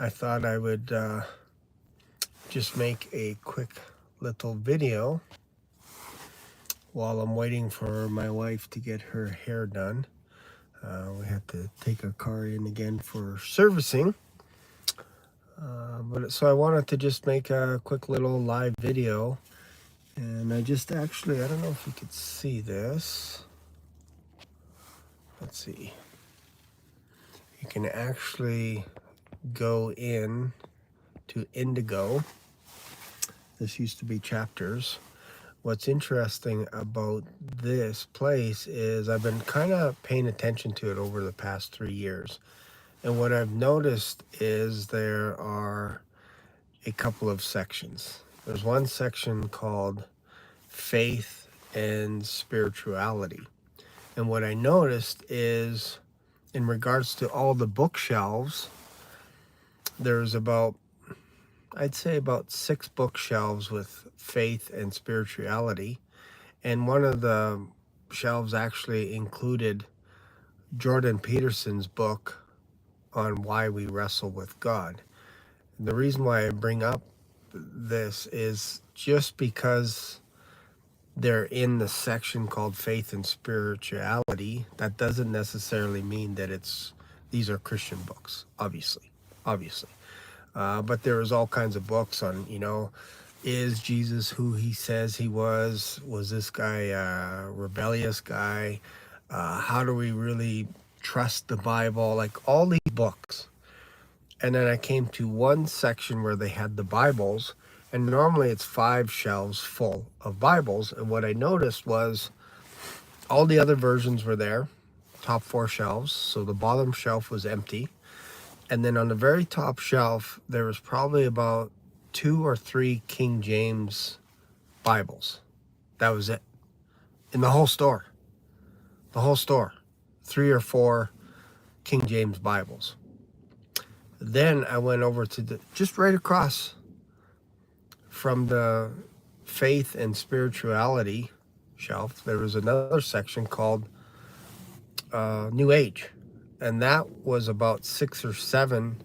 I thought I would just make a quick little video while I'm waiting for my wife to get her hair done. We have to take our car in again for servicing. So I wanted to just make a quick little live video. And I don't know if you could see this. Let's see. You can actually go in to Indigo. This used to be chapters. What's interesting about this place is I've been kind of paying attention to it over the past 3 years. And what I've noticed is there are a couple of sections. There's one section called Faith and Spirituality. And what I noticed is in regards to all the bookshelves, there's I'd say about 6 bookshelves with faith and spirituality. And one of the shelves actually included Jordan Peterson's book on why we wrestle with God. And the reason why I bring up this is just because they're in the section called faith and spirituality, that doesn't necessarily mean that these are Christian books, obviously. But there was all kinds of books on, is Jesus who he says he was? Was this guy a rebellious guy? How do we really trust the Bible? Like all these books. And then I came to one section where they had the Bibles, and normally it's 5 shelves full of Bibles. And what I noticed was all the other versions were there, top 4 shelves. So the bottom shelf was empty. And then on the very top shelf, there was probably about 2 or 3 King James Bibles. That was it. In the whole store. 3 or 4 King James Bibles. Then I went over to just right across from the faith and spirituality shelf, there was another section called New Age. And that was about 6 or 7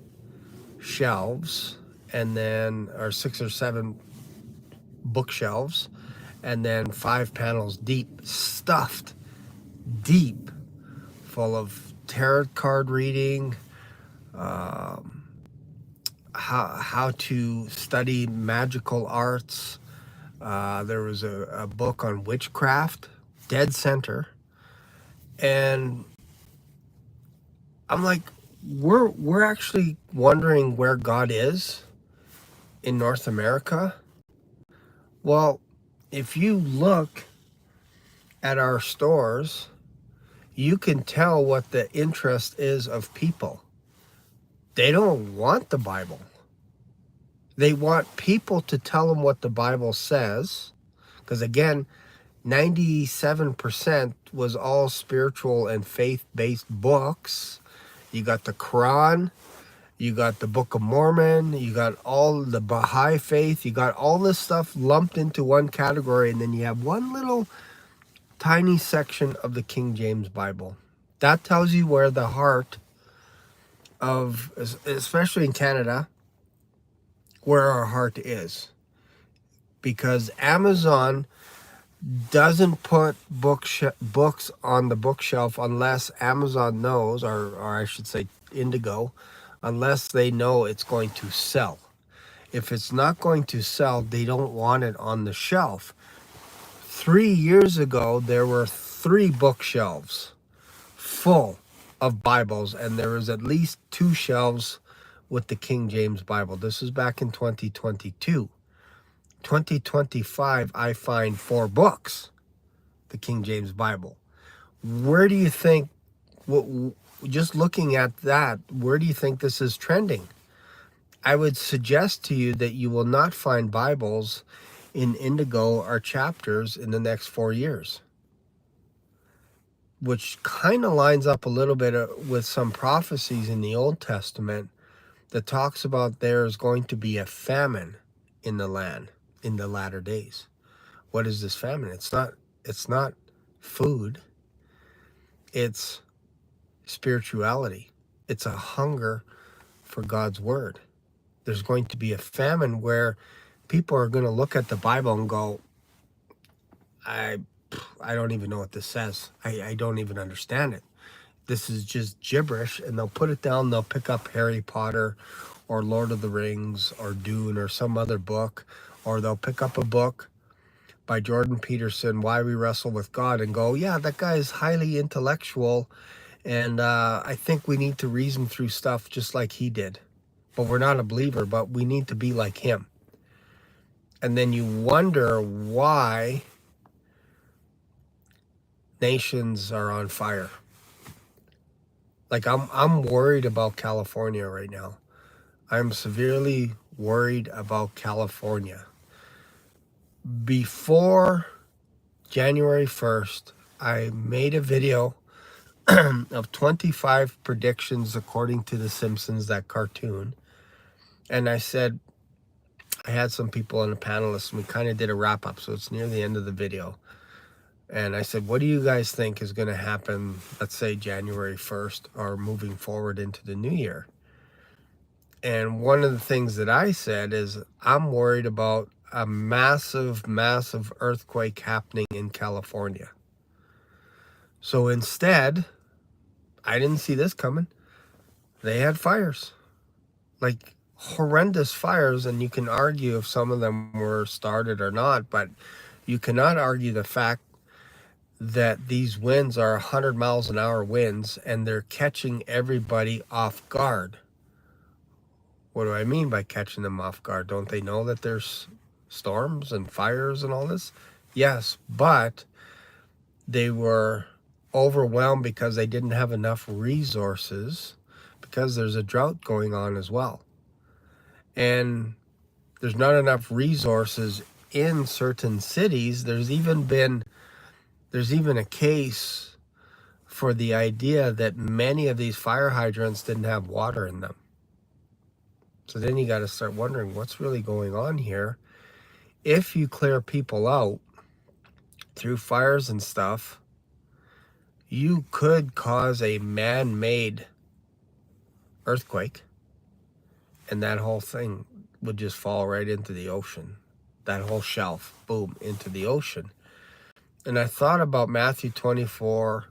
shelves, or 6 or 7 bookshelves, and then 5 panels deep, stuffed deep, full of tarot card reading, how to study magical arts. There was a book on witchcraft, dead center. And I'm like, we're actually wondering where God is in North America. Well, if you look at our stores, you can tell what the interest is of people. They don't want the Bible. They want people to tell them what the Bible says. Because again, 97% was all spiritual and faith-based books. You got the Quran, you got the Book of Mormon, you got all the Baha'i faith, you got all this stuff lumped into one category, and then you have one little tiny section of the King James Bible. That tells you where the heart of, especially in Canada, where our heart is. Because Amazon doesn't put books on the bookshelf unless Amazon knows, or I should say Indigo, unless they know it's going to sell. If it's not going to sell, they don't want it on the shelf. 3 years ago, there were 3 bookshelves full of Bibles, and there was at least 2 shelves with the King James Bible. This is back in 2022. 2025, I find 4 books, the King James Bible. Where do you think, just looking at that, where do you think this is trending? I would suggest to you that you will not find Bibles in Indigo or chapters in the next 4 years, which kind of lines up a little bit with some prophecies in the Old Testament that talks about there is going to be a famine in the land in the latter days. What is this famine? It's not food. It's spirituality. It's a hunger for God's word. there's going to be a famine where people are going to look at the Bible and go, I don't even know what this says. I don't even understand it. This is just gibberish. And they'll put it down. They'll pick up Harry Potter or Lord of the Rings or Dune or some other book, or they'll pick up a book by Jordan Peterson, Why We Wrestle with God, and go, yeah, that guy is highly intellectual, and I think we need to reason through stuff just like he did. But we're not a believer, but we need to be like him. And then you wonder why nations are on fire. Like, I'm worried about California right now. I'm severely worried about California. Before January 1st, I made a video of 25 predictions according to The Simpsons, that cartoon. And I said, I had some people on the panelists, and we kind of did a wrap up, so it's near the end of the video. And I said, what do you guys think is going to happen, let's say January 1st, or moving forward into the new year? And one of the things that I said is, I'm worried about a massive, massive earthquake happening in California. So instead, I didn't see this coming. They had fires, like horrendous fires, and you can argue if some of them were started or not, but you cannot argue the fact that these winds are 100 miles an hour winds, and they're catching everybody off guard. What do I mean by catching them off guard? Don't they know that there's storms and fires and all this? Yes, but they were overwhelmed because they didn't have enough resources, because there's a drought going on as well. And there's not enough resources in certain cities. There's even a case for the idea that many of these fire hydrants didn't have water in them. So then you got to start wondering what's really going on here. If you clear people out through fires and stuff, you could cause a man-made earthquake, and that whole thing would just fall right into the ocean. That whole shelf, boom, into the ocean. And I thought about Matthew 24,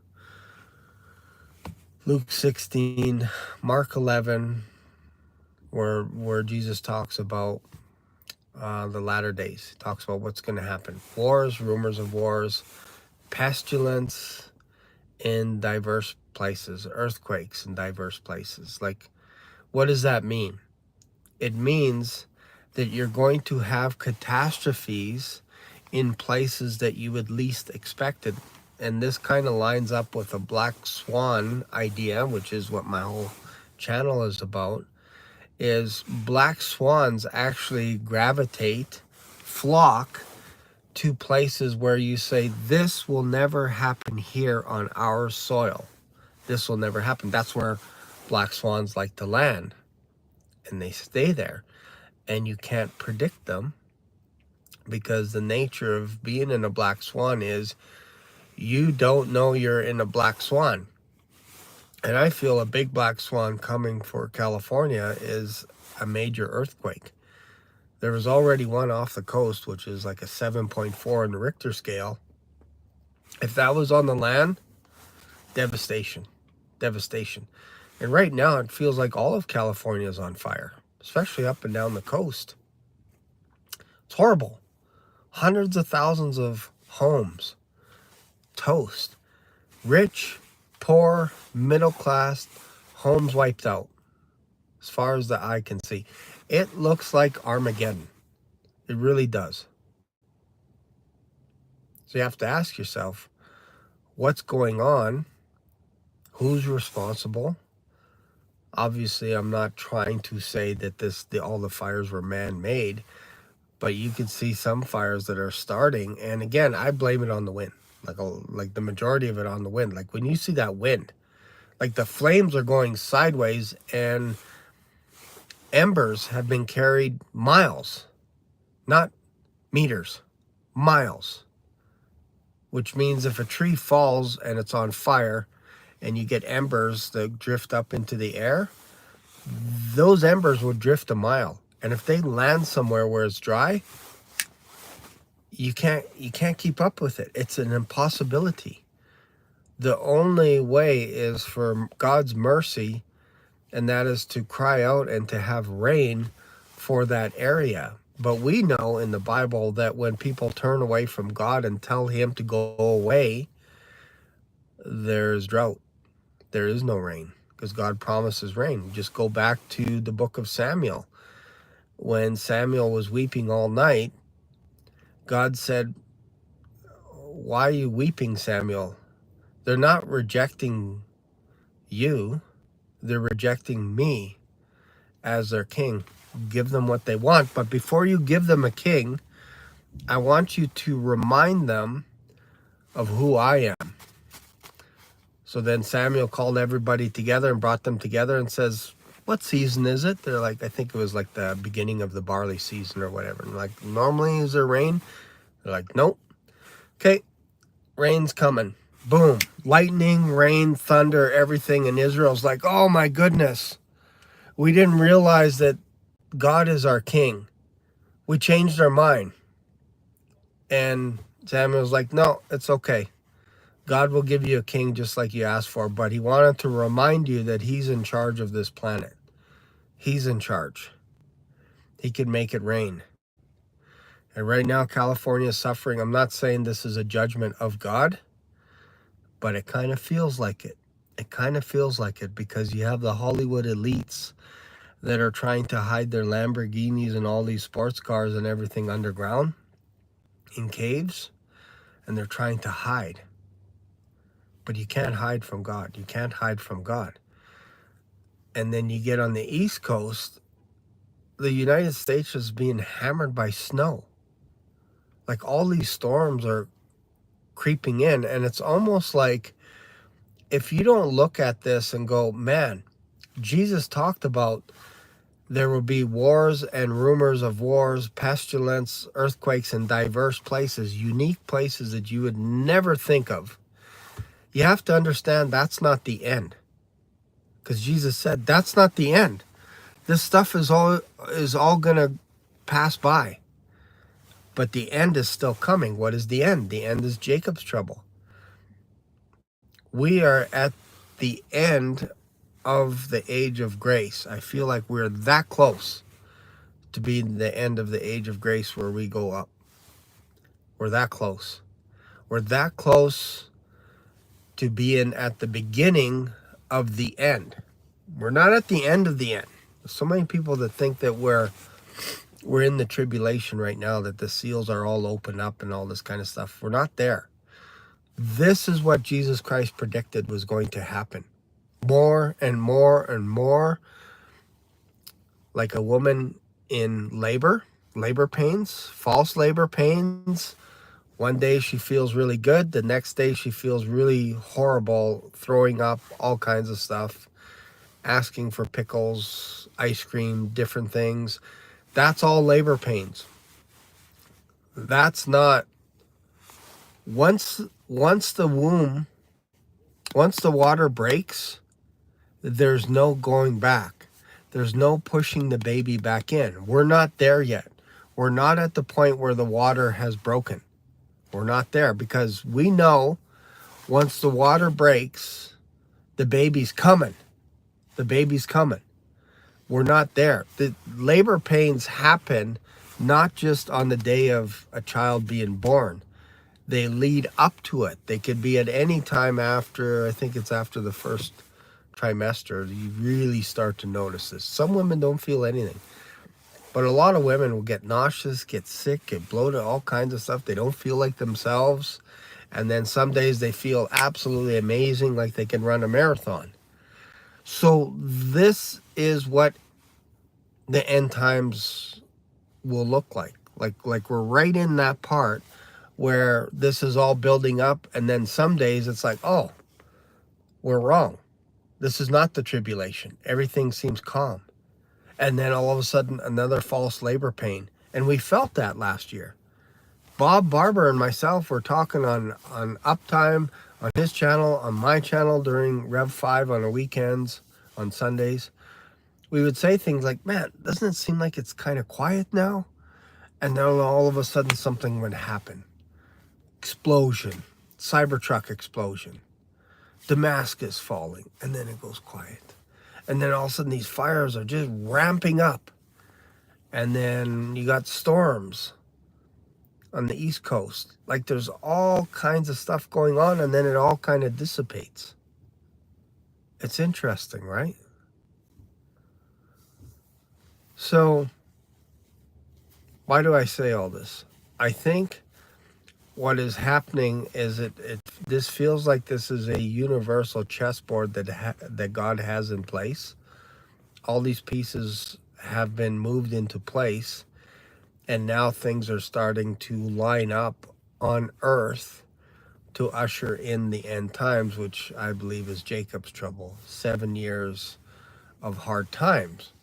Luke 16, Mark 11, where Jesus talks about the latter days. He talks about what's going to happen. Wars, rumors of wars, pestilence in diverse places, earthquakes in diverse places. Like, what does that mean? It means that you're going to have catastrophes in places that you would least expected. And this kind of lines up with a black swan idea, which is what my whole channel is about, is black swans actually gravitate, flock to places where you say, this will never happen here on our soil. This will never happen. That's where black swans like to land. And they stay there. And you can't predict them, because the nature of being in a black swan is you don't know you're in a black swan. And I feel a big black swan coming for California is a major earthquake. There was already one off the coast, which is like a 7.4 in the Richter scale. If that was on the land, devastation, devastation. And right now it feels like all of California is on fire, especially up and down the coast. It's horrible. Hundreds of thousands of homes, toast. Rich, poor, middle class, homes wiped out, as far as the eye can see. It looks like Armageddon. It really does. So you have to ask yourself, what's going on? Who's responsible? Obviously, I'm not trying to say that all the fires were man-made, but you can see some fires that are starting. And again, I blame it on the wind, like the majority of it on the wind. Like when you see that wind, like the flames are going sideways, and embers have been carried miles, not meters, miles. Which means if a tree falls and it's on fire and you get embers that drift up into the air, those embers will drift a mile. And if they land somewhere where it's dry, you can't keep up with it. It's an impossibility. The only way is for God's mercy, and that is to cry out and to have rain for that area. But we know in the Bible that when people turn away from God and tell him to go away, there's drought. There is no rain because God promises rain. Just go back to the book of Samuel. When Samuel was weeping all night, God said, "Why are you weeping, Samuel? They're not rejecting you. They're rejecting me as their king. Give them what they want. But before you give them a king, I want you to remind them of who I am." So then Samuel called everybody together and brought them together and says, "What season is it?" They're like, I think it was like the beginning of the barley season or whatever. And like, "Normally is there rain?" They're like, "Nope." "Okay, rain's coming." Boom. Lightning, rain, thunder, everything. And Israel's like, "Oh my goodness. We didn't realize that God is our king. We changed our mind." And Samuel's like, "No, it's okay. God will give you a king just like you asked for." But he wanted to remind you that he's in charge of this planet. He's in charge. He can make it rain. And right now, California is suffering. I'm not saying this is a judgment of God, but it kind of feels like it. It kind of feels like it because you have the Hollywood elites that are trying to hide their Lamborghinis and all these sports cars and everything underground in caves, and they're trying to hide. But you can't hide from God. You can't hide from God. And then you get on the East Coast, the United States is being hammered by snow. Like all these storms are creeping in, and it's almost like if you don't look at this and go, man, Jesus talked about there will be wars and rumors of wars, pestilence, earthquakes in diverse places, unique places that you would never think of. You have to understand that's not the end. Because Jesus said that's not the end. This stuff is all going to pass by. But the end is still coming. What is the end? The end is Jacob's trouble. We are at the end of the age of grace. I feel like we're that close to being the end of the age of grace where we go up. We're that close. We're that close to being at the beginning of the end. We're not at the end of the end. There's so many people that think that we're in the tribulation right now, that the seals are all open up and all this kind of stuff. We're not there. This is what Jesus Christ predicted was going to happen. More and more and more, like a woman in labor pains, false labor pains. One day she feels really good. The next day she feels really horrible, throwing up, all kinds of stuff, asking for pickles, ice cream, different things. That's all labor pains. That's not, once the water breaks, there's no going back. There's no pushing the baby back in. We're not there yet. We're not at the point where the water has broken. We're not there because we know once the water breaks, the baby's coming. The baby's coming. We're not there. The labor pains happen not just on the day of a child being born. They lead up to it. They could be at any time after, I think it's after the first trimester, you really start to notice this. Some women don't feel anything. But a lot of women will get nauseous, get sick, get bloated, all kinds of stuff. They don't feel like themselves. And then some days they feel absolutely amazing, like they can run a marathon. So this is what the end times will look like. Like we're right in that part where this is all building up. And then some days it's like, oh, we're wrong. This is not the tribulation. Everything seems calm. And then all of a sudden, another false labor pain. And we felt that last year. Bob Barber and myself were talking on Uptime, on his channel, on my channel during Rev 5 on the weekends, on Sundays. we would say things like, man, doesn't it seem like it's kind of quiet now? And then all of a sudden something would happen. Explosion, Cybertruck explosion, Damascus falling, and then it goes quiet. And then all of a sudden these fires are just ramping up. And then you got storms on the East Coast. Like there's all kinds of stuff going on, and then it all kind of dissipates. It's interesting, right? So why do I say all this? I think what is happening is this feels like this is a universal chessboard that God has in place. All these pieces have been moved into place, and now things are starting to line up on earth to usher in the end times, which I believe is Jacob's trouble. 7 years of hard times.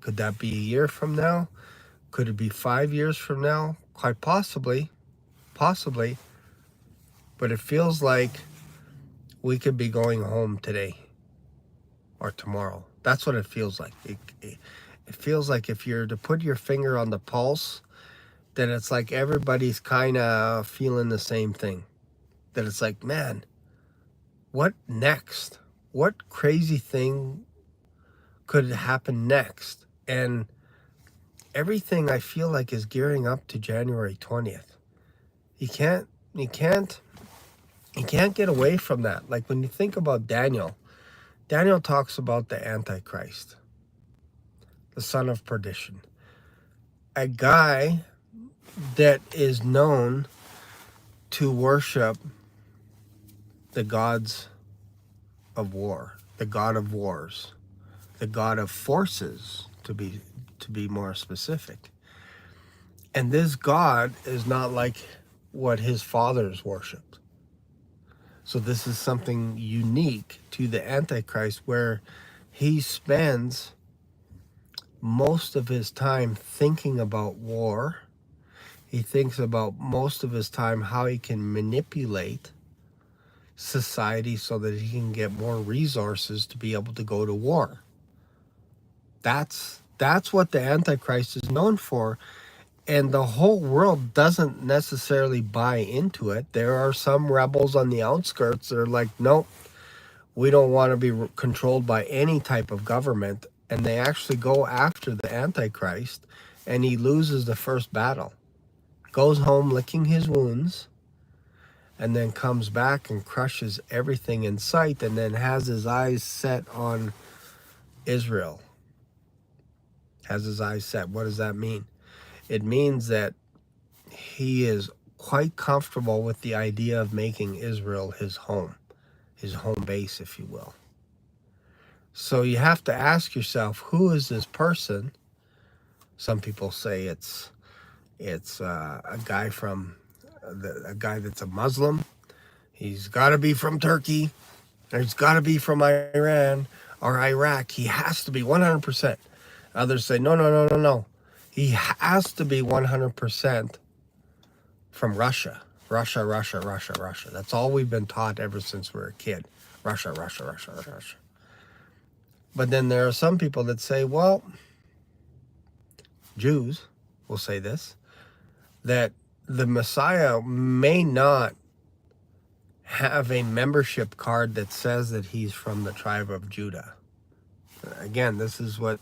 Could that be a year from now? Could it be 5 years from now? Quite possibly. Possibly. But it feels like we could be going home today or tomorrow. That's what it feels like. It feels like if you're to put your finger on the pulse, then it's like everybody's kind of feeling the same thing. That it's like, man, what next? What crazy thing could happen next? And everything I feel like is gearing up to January 20th. You can't get away from that. Like when you think about Daniel talks about the antichrist, the son of perdition, a guy that is known to worship the gods of war, the god of wars, the god of forces, to be more specific. And this god is not like what his fathers worshipped. So this is something unique to the Antichrist, where he spends most of his time thinking about war. He thinks about most of his time how he can manipulate society so that he can get more resources to be able to go to war. That's what the Antichrist is known for. And the whole world doesn't necessarily buy into it. There are some rebels on the outskirts that are like, nope, we don't want to be controlled by any type of government. And they actually go after the Antichrist, and he loses the first battle. Goes home licking his wounds, and then comes back and crushes everything in sight, and then has his eyes set on Israel. Has his eyes set. What does that mean? It means that he is quite comfortable with the idea of making Israel his home base, if you will. So you have to ask yourself, who is this person? Some people say it's a guy that's a Muslim. He's got to be from Turkey, or he's got to be from Iran or Iraq. He has to be 100%. Others say, no. He has to be 100% from Russia. Russia. That's all we've been taught ever since we were a kid. Russia. But then there are some people that say, well, Jews will say this, that the Messiah may not have a membership card that says that he's from the tribe of Judah. Again, this is what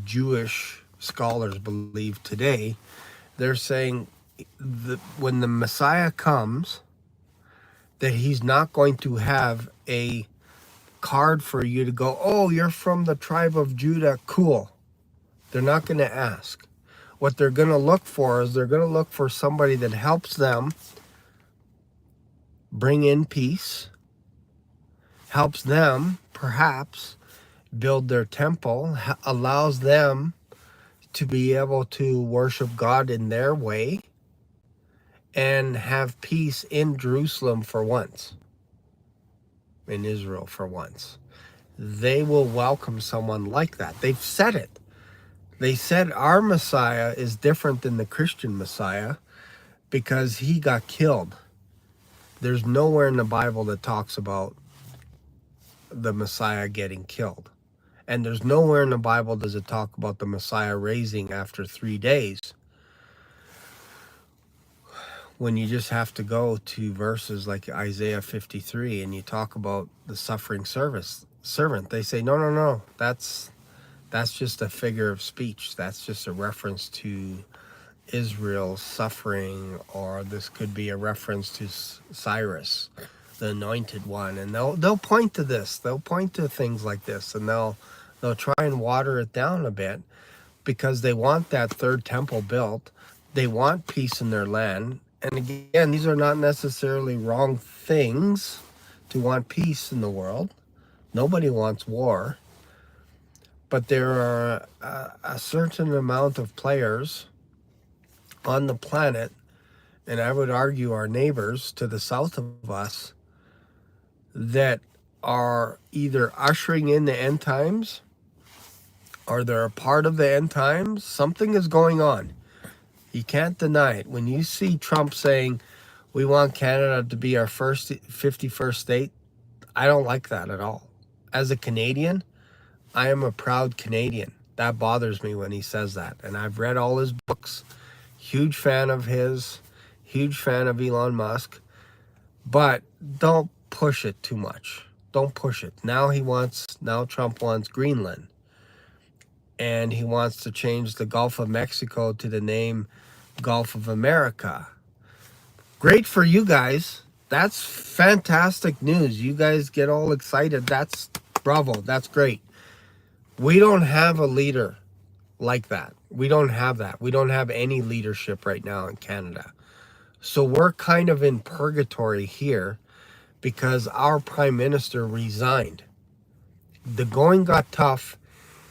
Jewish scholars believe today. They're saying that when the Messiah comes, that he's not going to have a card for you to go, oh, you're from the tribe of Judah, cool. They're not going to ask. What they're going to look for is they're going to look for somebody that helps them bring in peace, helps them perhaps build their temple, allows them to be able to worship God in their way and have peace in Jerusalem for once, in Israel for once. They will welcome someone like that. They've said it. They said our Messiah is different than the Christian Messiah because he got killed. There's nowhere in the Bible that talks about the Messiah getting killed. And there's nowhere in the Bible does it talk about the Messiah raising after 3 days, when you just have to go to verses like Isaiah 53 and you talk about the suffering servant. They say, no, no, no, that's just a figure of speech. That's just a reference to Israel's suffering, or this could be a reference to Cyrus, the anointed one. And they'll point to this. They'll point to things like this, and they'll try and water it down a bit, because they want that third temple built. They want peace in their land. And again, these are not necessarily wrong things to want peace in the world. Nobody wants war. But there are a certain amount of players on the planet, and I would argue our neighbors to the south of us, that are either ushering in the end times, or they're a part of the end times. Something is going on. You can't deny it. When you see Trump saying, we want Canada to be our 51st state, I don't like that at all. As a Canadian, I am a proud Canadian. That bothers me when he says that. And I've read all his books. Huge fan of his. Huge fan of Elon Musk. But don't push it too much. Don't push it. Now Trump wants Greenland. And he wants to change the Gulf of Mexico to the name Gulf of America. Great for you guys. That's fantastic news. You guys get all excited. That's bravo. That's great. We don't have a leader like that. We don't have that. We don't have any leadership right now in Canada. So we're kind of in purgatory here, because our prime minister resigned. The going got tough.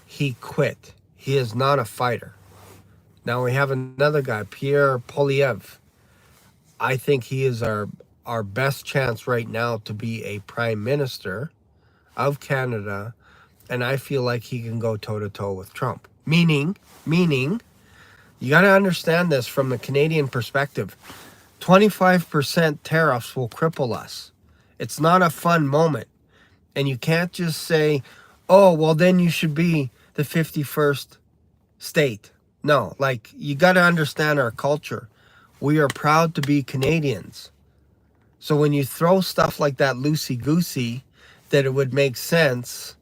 He quit. He is not a fighter. Now we have another guy, Pierre Poilievre. I think he is our best chance right now to be a prime minister of Canada, and I feel like he can go toe-to-toe with Trump. Meaning, you got to understand this from the Canadian perspective. 25% tariffs will cripple us. It's not a fun moment. And you can't just say, oh, well, then you should be the 51st state. No, like, you got to understand our culture. We are proud to be Canadians. So when you throw stuff like that loosey-goosey, that it would make sense,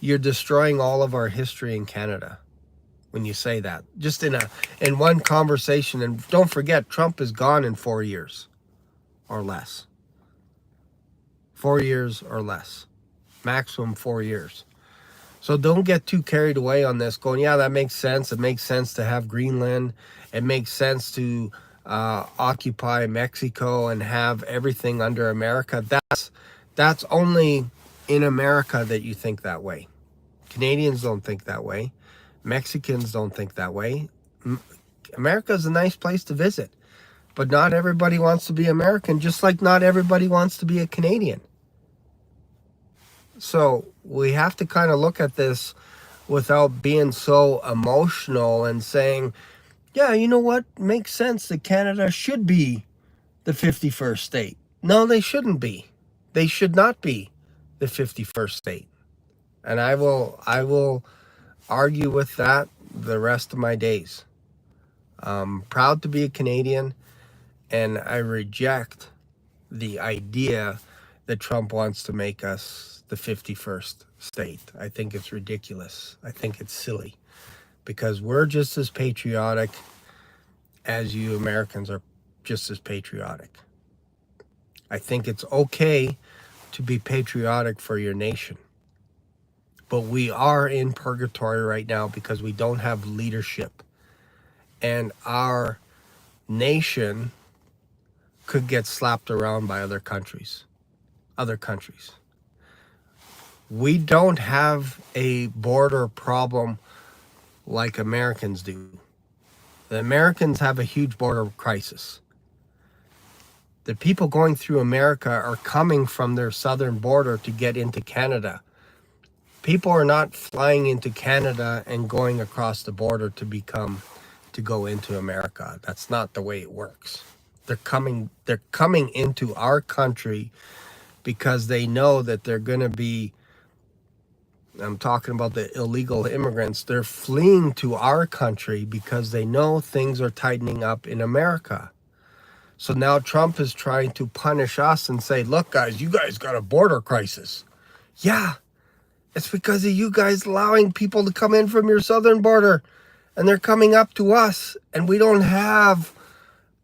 you're destroying all of our history in Canada when you say that. Just in one conversation. And don't forget, Trump is gone in 4 years or less. 4 years or less. Maximum 4 years. So don't get too carried away on this, going, yeah, that makes sense. It makes sense to have Greenland. It makes sense to occupy Mexico and have everything under America. That's only in America that you think that way. Canadians don't think that way. Mexicans don't think that way. America is a nice place to visit, but not everybody wants to be American, just like not everybody wants to be a Canadian. So we have to kind of look at this without being so emotional and saying, yeah, you know what? Makes sense that Canada should be the 51st state. No, they shouldn't be. They should not be the 51st state. And I will argue with that the rest of my days. I'm proud to be a Canadian, and I reject the idea that Trump wants to make us the 51st state. I think it's ridiculous. I think it's silly, because we're just as patriotic as you Americans are just as patriotic. I think it's okay to be patriotic for your nation. But we are in purgatory right now because we don't have leadership. And our nation could get slapped around by other countries. We don't have a border problem like Americans do. The Americans have a huge border crisis. The people going through America are coming from their southern border to get into Canada. People are not flying into Canada and going across the border to go into America. That's not the way it works. They're coming into our country because they know that they're going to be I'm talking about the illegal immigrants. They're fleeing to our country because they know things are tightening up in America. So now Trump is trying to punish us and say, look, guys, you guys got a border crisis. Yeah, it's because of you guys allowing people to come in from your southern border, and they're coming up to us, and we don't have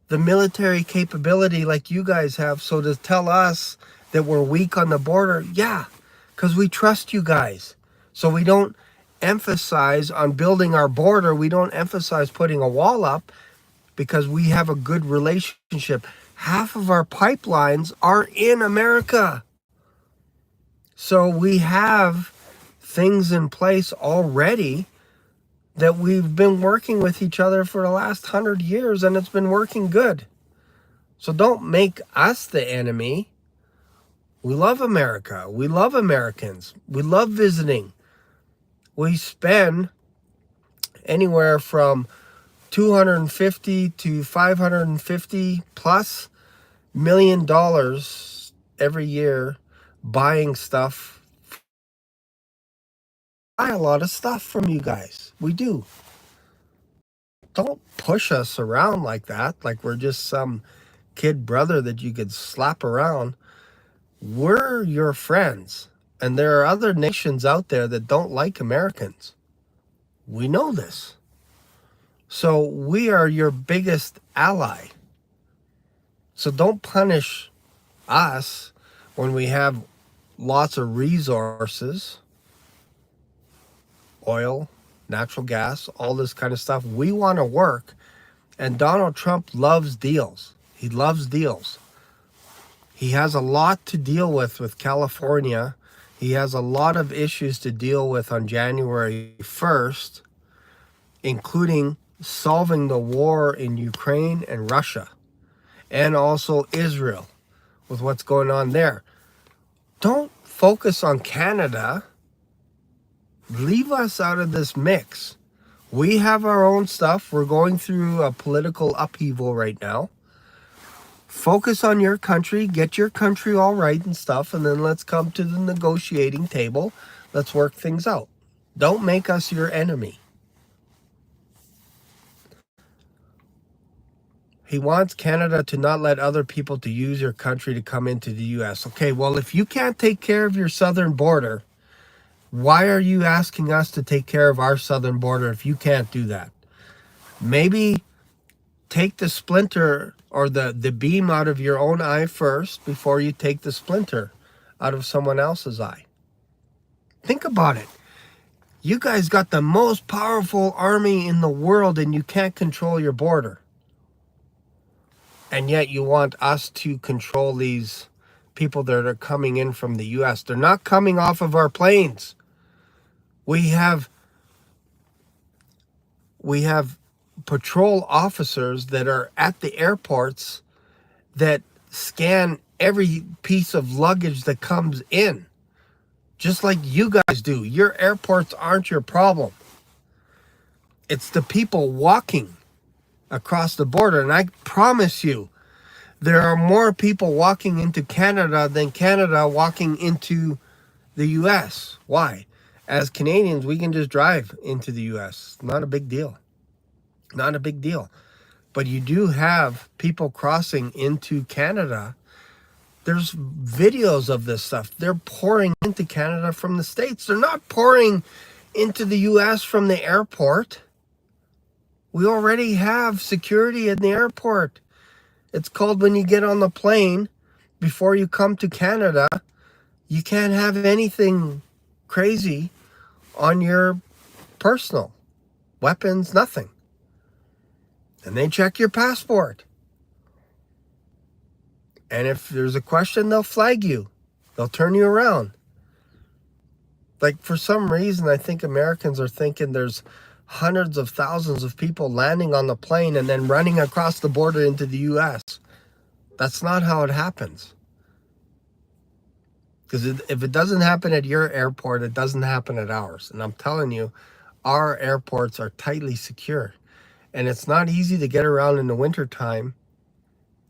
the military capability like you guys have. So to tell us that we're weak on the border, yeah, because we trust you guys. So we don't emphasize on building our border. We don't emphasize putting a wall up because we have a good relationship. Half of our pipelines are in America. So we have things in place already that we've been working with each other for the last 100 years, and it's been working good. So don't make us the enemy. We love America. We love Americans. We love visiting. We spend anywhere from 250 to 550 plus $1 million every year buying stuff. Buy a lot of stuff from you guys. We do. Don't push us around like that, like we're just some kid brother that you could slap around. We're your friends, and there are other nations out there that don't like Americans. We know this. So we are your biggest ally. So don't punish us when we have lots of resources, oil, natural gas, all this kind of stuff. We want to work, and Donald Trump loves deals. He loves deals. He has a lot to deal with California. He has a lot of issues to deal with on January 1st, including solving the war in Ukraine and Russia, and also Israel with what's going on there. Don't focus on Canada. Leave us out of this mix. We have our own stuff. We're going through a political upheaval right now. Focus on your country, get your country all right and stuff, and then let's come to the negotiating table. Let's work things out. Don't make us your enemy. He wants Canada to not let other people to use your country to come into the U.S. Okay, well, if you can't take care of your southern border, why are you asking us to take care of our southern border if you can't do that? Maybe take the splinter or the beam out of your own eye first before you take the splinter out of someone else's eye. Think about it. You guys got the most powerful army in the world, and you can't control your border. And yet you want us to control these people that are coming in from the U.S. They're not coming off of our planes. We have patrol officers that are at the airports that scan every piece of luggage that comes in, just like you guys do. Your airports aren't your problem. It's the people walking across the border. And I promise you, there are more people walking into Canada than Canada walking into the U.S. Why? As Canadians, we can just drive into the U.S. Not a big deal. Not a big deal. But you do have people crossing into Canada. There's videos of this stuff. They're pouring into Canada from the States. They're not pouring into the U.S. from the airport. We already have security in the airport. It's called when you get on the plane, before you come to Canada, you can't have anything crazy on your personal weapons, nothing. And they check your passport. And if there's a question, they'll flag you. They'll turn you around. Like, for some reason, I think Americans are thinking there's hundreds of thousands of people landing on the plane and then running across the border into the U.S. That's not how it happens. Because if it doesn't happen at your airport, it doesn't happen at ours. And I'm telling you, our airports are tightly secure. And it's not easy to get around in the wintertime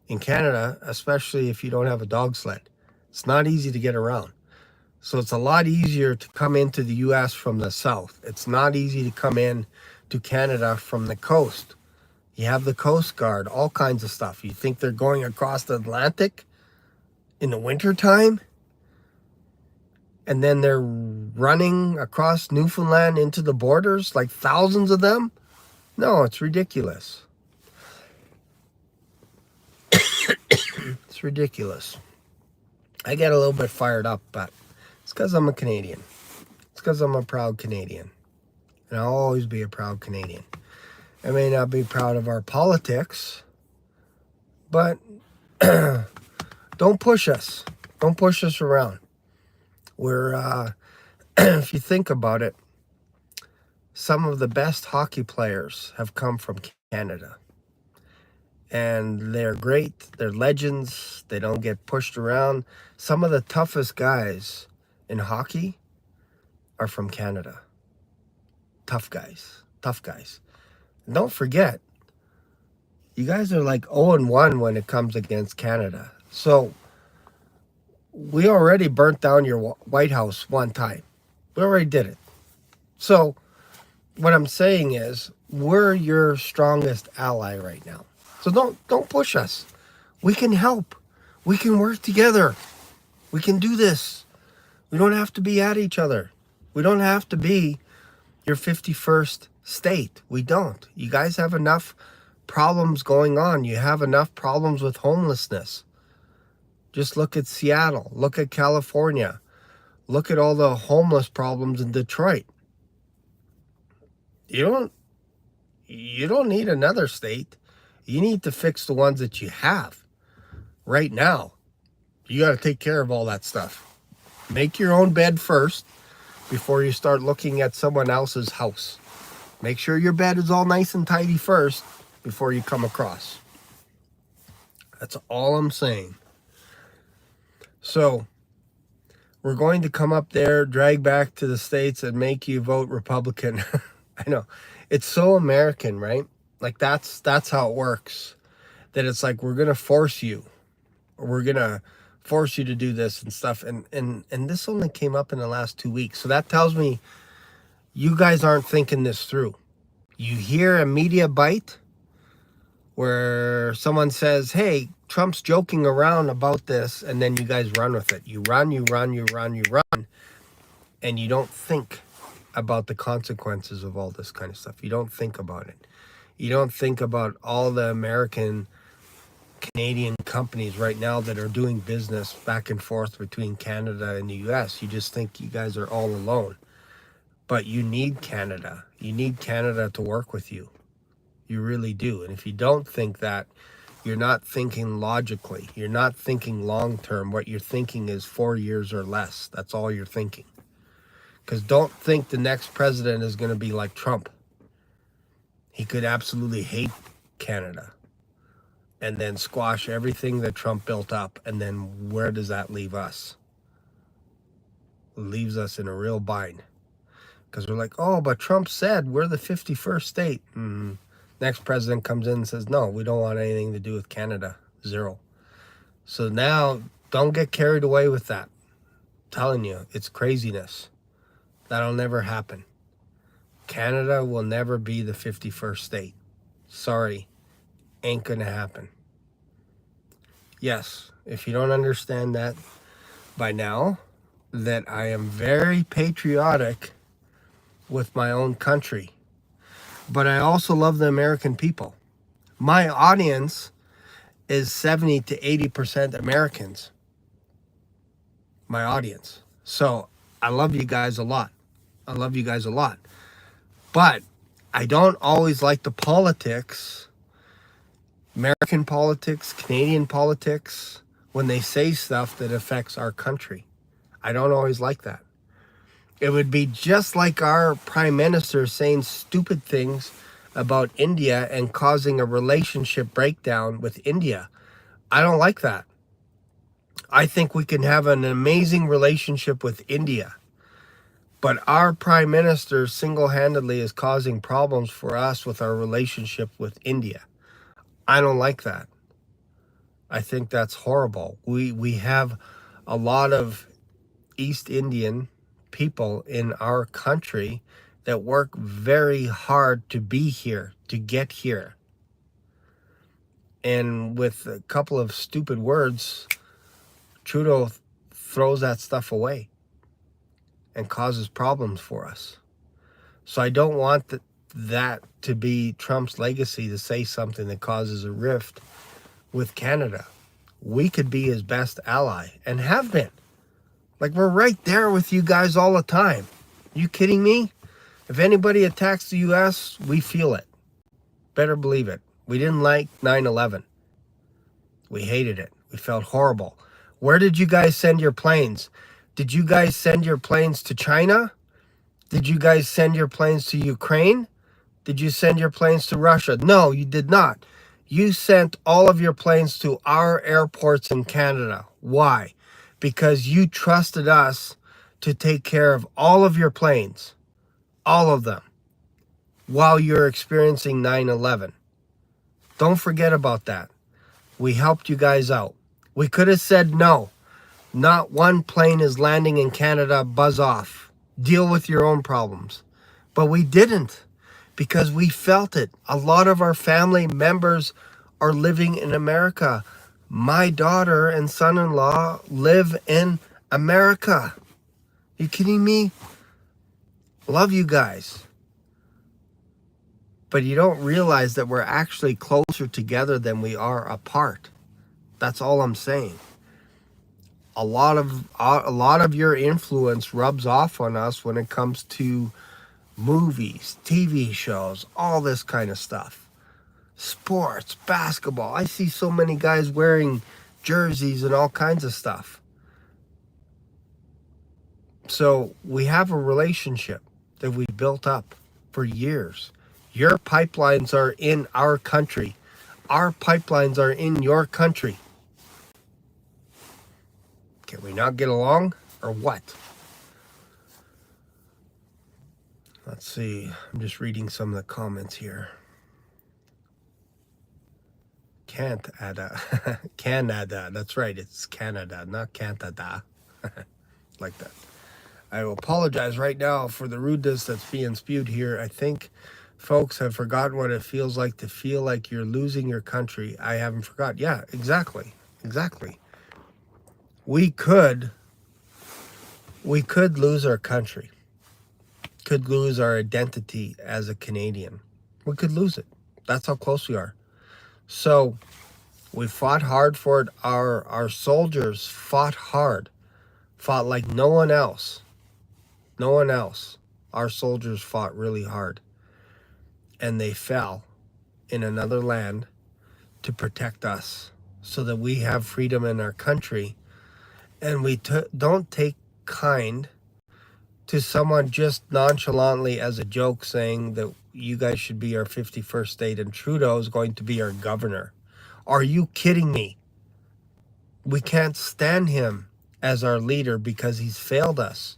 in Canada, especially if you don't have a dog sled. It's not easy to get around. So it's a lot easier to come into the US from the south. It's not easy to come in to Canada from the coast. You have the Coast Guard, all kinds of stuff. You think they're going across the Atlantic in the wintertime? And then they're running across Newfoundland into the borders, like thousands of them? No, it's ridiculous. It's ridiculous. I get a little bit fired up, but it's because I'm a Canadian. It's because I'm a proud Canadian. And I'll always be a proud Canadian. I may not be proud of our politics, but don't push us. Don't push us around. We're, if you think about it, some of the best hockey players have come from Canada. And they're great. They're legends. They don't get pushed around. Some of the toughest guys in hockey are from Canada. Tough guys. Tough guys. And don't forget, you guys are like 0-1 when it comes against Canada. So we already burnt down your White House one time. We already did it. So what I'm saying is we're your strongest ally right now. So don't push us. We can help. We can work together. We can do this. We don't have to be at each other. We don't have to be your 51st state. We don't. You guys have enough problems going on. You have enough problems with homelessness. Just look at Seattle. Look at California. Look at all the homeless problems in Detroit. You don't need another state. You need to fix the ones that you have right now. You got to take care of all that stuff. Make your own bed first before you start looking at someone else's house. Make sure your bed is all nice and tidy first before you come across. That's all I'm saying. So we're going to come up there, drag back to the States, and make you vote Republican. I know. It's so American, right? Like that's how it works. That it's like we're gonna force you. Or we're gonna force you to do this and stuff. And this only came up in the last 2 weeks. So that tells me you guys aren't thinking this through. You hear a media bite where someone says, hey, Trump's joking around about this, and then you guys run with it. You run, and you don't think about the consequences of all this kind of stuff. You don't think about it. You don't think about all the American, Canadian companies right now that are doing business back and forth between Canada and the US. You just think you guys are all alone. But you need Canada. You need Canada to work with you. You really do. And if you don't think that, you're not thinking logically. You're not thinking long term. What you're thinking is 4 years or less. That's all you're thinking. Because don't think the next president is going to be like Trump. He could absolutely hate Canada and then squash everything that Trump built up. And then where does that leave us? It leaves us in a real bind. Because we're like, oh, but Trump said we're the 51st state. Next president comes in and says, no, we don't want anything to do with Canada. Zero. So now don't get carried away with that. I'm telling you, it's craziness. That'll never happen. Canada will never be the 51st state. Sorry, ain't gonna happen. Yes, if you don't understand that by now, that I am very patriotic with my own country. But I also love the American people. My audience is 70 to 80% Americans. My audience. So I love you guys a lot. I love you guys a lot. But I don't always like the politics, American politics, Canadian politics, when they say stuff that affects our country. I don't always like that. It would be just like our prime minister saying stupid things about India and causing a relationship breakdown with India. I don't like that. I think we can have an amazing relationship with India. But our prime minister single-handedly is causing problems for us with our relationship with India. I don't like that. I think that's horrible. We have a lot of East Indian people in our country that work very hard to be here, to get here. And with a couple of stupid words, Trudeau throws that stuff away and causes problems for us. So I don't want that to be Trump's legacy, to say something that causes a rift with Canada. We could be his best ally and have been. Like, we're right there with you guys all the time. You kidding me? If anybody attacks the U.S., we feel it. Better believe it. We didn't like 9/11. We hated it. We felt horrible. Where did you guys send your planes? Did you guys send your planes to China? Did you guys send your planes to Ukraine? Did you send your planes to Russia? No, you did not. You sent all of your planes to our airports in Canada. Why? Because you trusted us to take care of all of your planes, all of them, while you're experiencing 9/11. Don't forget about that. We helped you guys out. We could have said no. Not one plane is landing in Canada, buzz off. Deal with your own problems. But we didn't, because we felt it. A lot of our family members are living in America. My daughter and son-in-law live in America. You kidding me? Love you guys. But you don't realize that we're actually closer together than we are apart. That's all I'm saying. A lot of your influence rubs off on us when it comes to movies, TV shows, all this kind of stuff. Sports, basketball. I see so many guys wearing jerseys and all kinds of stuff. So we have a relationship that we built up for years. Your pipelines are in our country. Our pipelines are in your country. Can we not get along, or what? Let's see. I'm just reading some of the comments here. Canada. Canada. That's right. It's Canada, not Canada. Like that. I will apologize right now for the rudeness that's being spewed here. I think folks have forgotten what it feels like to feel like you're losing your country. I haven't forgotten. Yeah, exactly. Exactly. We could lose our country. Could lose our identity as a Canadian. We could lose it. That's how close we are. So we fought hard for it. Our soldiers fought hard. Fought like no one else. No one else. Our soldiers fought really hard. And they fell in another land to protect us so that we have freedom in our country. And we don't take kind to someone just nonchalantly as a joke saying that you guys should be our 51st state and Trudeau is going to be our governor. Are you kidding me? We can't stand him as our leader because he's failed us.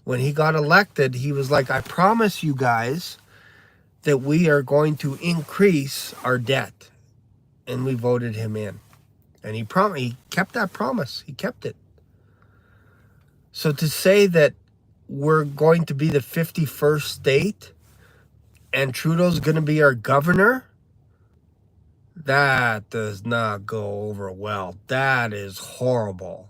When he got elected, he was like, I promise you guys that we are going to increase our debt. And we voted him in. And he kept that promise. He kept it. So to say that we're going to be the 51st state and Trudeau's going to be our governor, that does not go over well. That is horrible.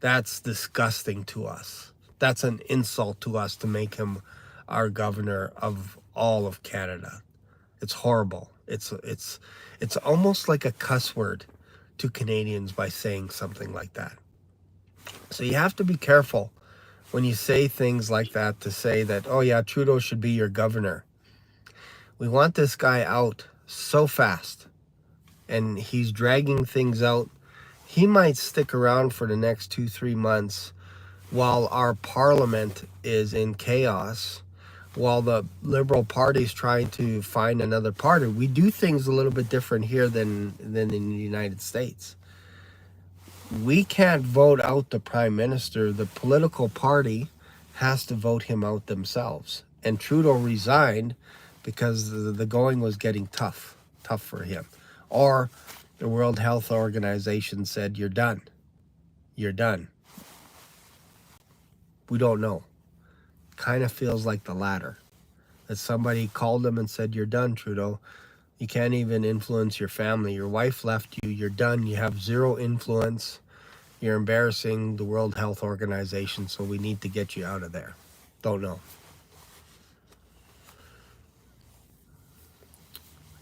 That's disgusting to us. That's an insult to us to make him our governor of all of Canada. It's horrible. It's almost like a cuss word to Canadians by saying something like that. So you have to be careful when you say things like that, to say that, oh yeah, Trudeau should be your governor. We want this guy out so fast, and he's dragging things out. He might stick around for the next 2-3 months while our parliament is in chaos, while the Liberal Party's trying to find another party. We do things a little bit different here than in the United States. We can't vote out the Prime Minister. The political party has to vote him out themselves. And Trudeau resigned because the going was getting tough for him. Or the World Health Organization said, you're done. You're done. We don't know. Kind of feels like the latter. That somebody called him and said, "You're done, Trudeau. You can't even influence your family. Your wife left you. You're done. You have zero influence. You're embarrassing the World Health Organization, so we need to get you out of there." Don't know.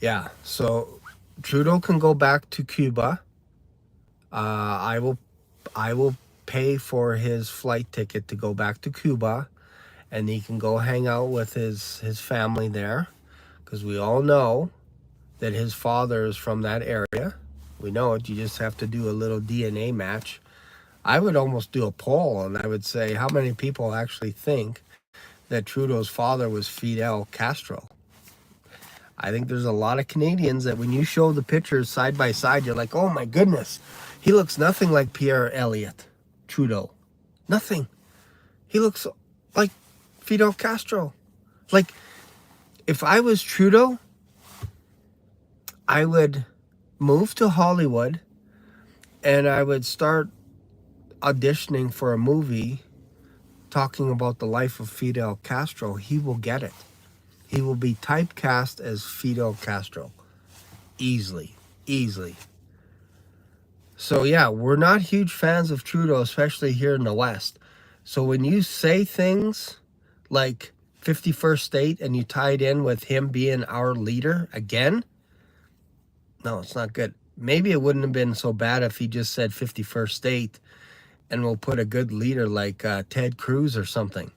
Yeah, so Trudeau can go back to Cuba. I will pay for his flight ticket to go back to Cuba, and he can go hang out with his family there, because we all know that his father is from that area. We know it. You just have to do a little DNA match. I would almost do a poll, and I would say, how many people actually think that Trudeau's father was Fidel Castro? I think there's a lot of Canadians that when you show the pictures side by side, you're like, oh my goodness, he looks nothing like Pierre Elliott Trudeau. Nothing. He looks like Fidel Castro. Like, if I was Trudeau, I would move to Hollywood and I would start auditioning for a movie talking about the life of Fidel Castro. He will get it. He will be typecast as Fidel Castro. Easily. So yeah, we're not huge fans of Trudeau, especially here in the West. So when you say things like 51st state and you tie it in with him being our leader again, no, it's not good. Maybe it wouldn't have been so bad if he just said 51st state and we'll put a good leader like Ted Cruz or something.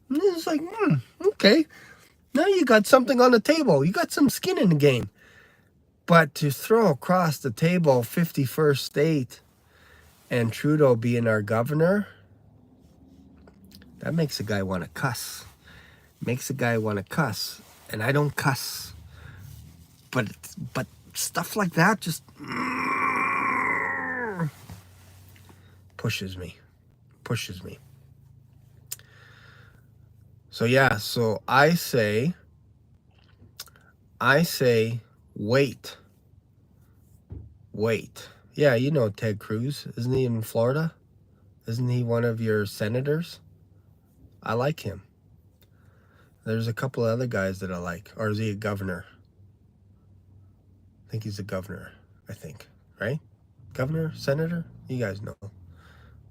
And it's like, okay. Now you got something on the table. You got some skin in the game. But to throw across the table 51st state and Trudeau being our governor, that makes a guy want to cuss. Makes a guy want to cuss. And I don't cuss. But stuff like that just pushes me. So yeah, so I say wait. Yeah, you know Ted Cruz. Isn't he in Florida? Isn't he one of your senators? I like him. There's a couple of other guys that I like. Or is he a governor? I think he's a governor, I think. Right? Governor? Senator? You guys know.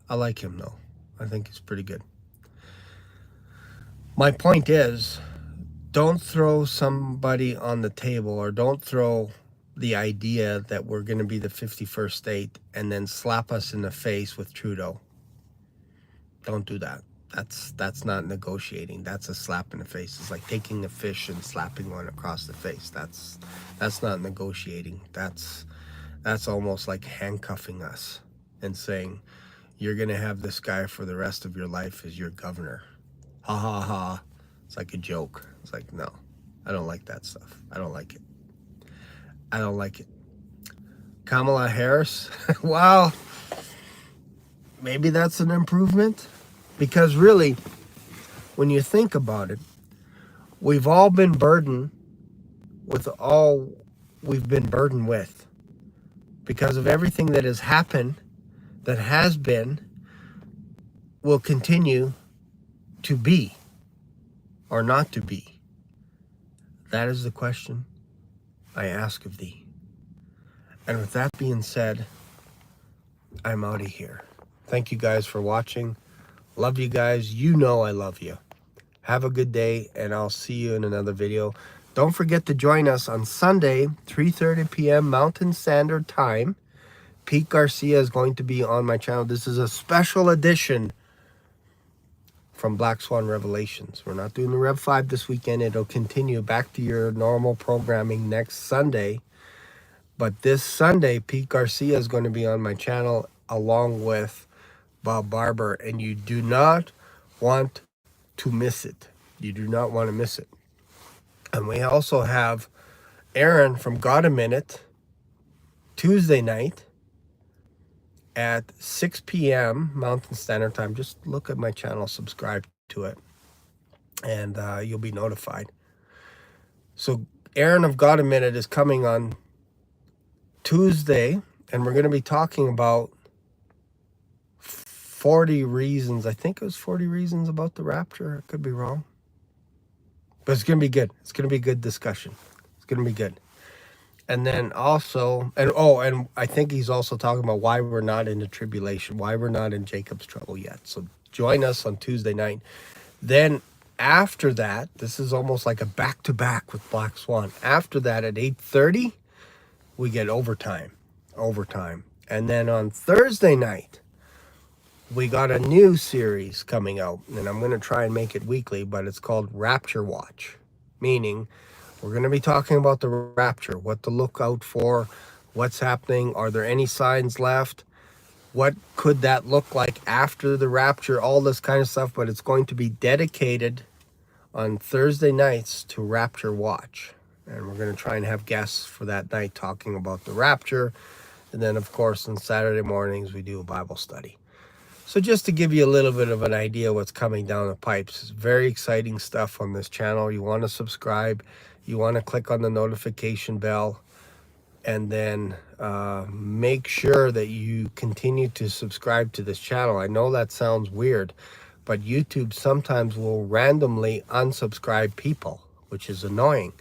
I like him, though. I think he's pretty good. My point is, don't throw somebody on the table, or don't throw the idea that we're going to be the 51st state and then slap us in the face with Trudeau. Don't do that. That's not negotiating. That's a slap in the face. It's like taking a fish and slapping one across the face. That's not negotiating. That's almost like handcuffing us and saying, you're going to have this guy for the rest of your life as your governor. Ha ha ha. It's like a joke. It's like, no, I don't like that stuff. I don't like it. Kamala Harris, wow, maybe that's an improvement. Because really, when you think about it, we've all been burdened with all we've been burdened with. Because of everything that has happened, that has been, will continue to be, or not to be. That is the question I ask of thee. And with that being said, I'm out of here. Thank you guys for watching. Love you guys. You know I love you. Have a good day, and I'll see you in another video. Don't forget to join us on Sunday, 3:30 p.m. Mountain Standard Time. Pete Garcia is going to be on my channel. This is a special edition from Black Swan Revelations. We're not doing the Rev 5 this weekend. It'll continue back to your normal programming next Sunday. But this Sunday, Pete Garcia is going to be on my channel along with Bob Barber, and you do not want to miss it. You do not want to miss it. And we also have Aaron from Got a Minute Tuesday night at 6 p.m. Mountain Standard Time. Just look at my channel, subscribe to it, and you'll be notified. So Aaron of Got a Minute is coming on Tuesday, and we're going to be talking about 40 reasons. I think it was 40 reasons about the rapture. I could be wrong. But it's going to be good. It's going to be a good discussion. It's going to be good. And then also, and I think he's also talking about why we're not in the tribulation, why we're not in Jacob's trouble yet. So join us on Tuesday night. Then after that, this is almost like a back-to-back with Black Swan. After that at 8:30, we get overtime. And then on Thursday night, we got a new series coming out. And I'm going to try and make it weekly, but it's called Rapture Watch. Meaning, we're going to be talking about the rapture, what to look out for, what's happening, are there any signs left, what could that look like after the rapture, all this kind of stuff. But it's going to be dedicated on Thursday nights to Rapture Watch. And we're going to try and have guests for that night talking about the rapture. And then, of course, on Saturday mornings, we do a Bible study. So just to give you a little bit of an idea what's coming down the pipes, it's very exciting stuff on this channel. You want to subscribe. You want to click on the notification bell. And then make sure that you continue to subscribe to this channel. I know that sounds weird, but YouTube sometimes will randomly unsubscribe people, which is annoying.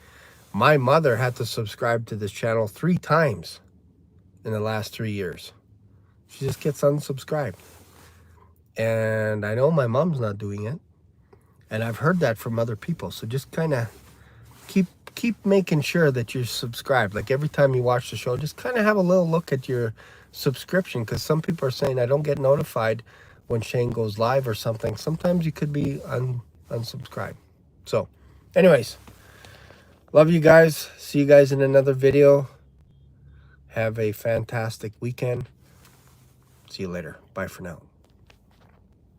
My mother had to subscribe to this channel 3 times in the last 3 years. She just gets unsubscribed. And I know my mom's not doing it. And I've heard that from other people. So just kind of keep making sure that you're subscribed. Like every time you watch the show, just kind of have a little look at your subscription. Because some people are saying, I don't get notified when Shane goes live or something. Sometimes you could be unsubscribed. So anyways, love you guys. See you guys in another video. Have a fantastic weekend. See you later. Bye for now.